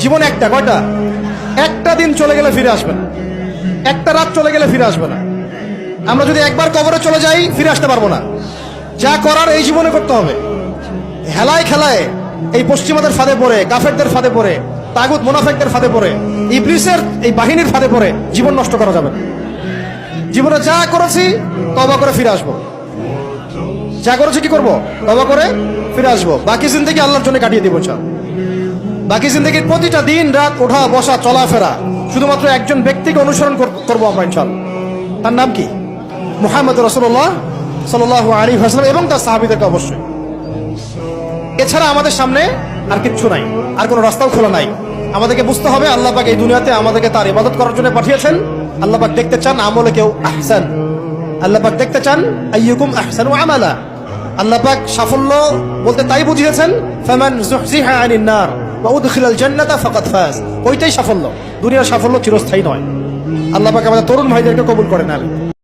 জীবন একটা, কয়টা? একটা দিন চলে গেলে ফিরে আসবে না, একটা রাত চলে গেলে ফিরে আসবে না। আমরা যদি একবার কবরে চলে যাই ফিরে আসতে পারবো না। যা করার এই জীবনে করতে হবে। হেলায় খেলায় এই পশ্চিমাদের ফাঁদে পড়ে, কাফেরদের ফাঁদে পড়ে, তাগুত মুনাফিকদের ফাঁদে পড়ে, ইবলিসের এই বাহিনীর ফাঁদে পড়ে জীবন নষ্ট করা যাবে না। জীবনে যা করেছি তওবা করে ফিরে আসবো। যা করেছি কি করবো? তওবা করে ফিরে আসবো। বাকি জিন্দেগি আল্লাহর জন্য কাটিয়ে দিব। বাকি জিন্দেগির প্রতিটা দিন রাত ওঠা বসা চলাফেরা শুধুমাত্র একজন ব্যক্তিকে অনুসরণ করবো আমরা ইনশাআল্লাহ। তার নাম কি? মুহাম্মদ রাসূলুল্লাহ সাল্লাল্লাহু আলাইহি ওয়াসাল্লাম এবং তার সাহাবীদেরকে অবশ্যই। এছাড়া আমাদের সামনে আর কিচ্ছু নাই, আর কোনো রাস্তাও খোলা নাই। আমাদেরকে বুঝতে হবে আল্লাহ পাক এই দুনিয়াতে আমাদেরকে তার ইবাদত করার জন্য পাঠিয়েছেন। আল্লাহ পাক দেখতে চান আমলে কেউ আহসান, আল্লাহ পাক দেখতে চান আইয়ুকুম আহসানু আমালা। আল্লাহ পাক সাফল্য বলতে তাই বুঝিয়েছেন ফামান যুহজিহা আনিন নার ওয়া উদখিলাল জান্নাতা ফাকাদ ফাজ। ওইটাই সাফল্য। দুনিয়ার সাফল্য চিরস্থায়ী নয়। আল্লাহ পাক আমাদের তরুণ ভাইদেরকে কবুল করেন। আমিন।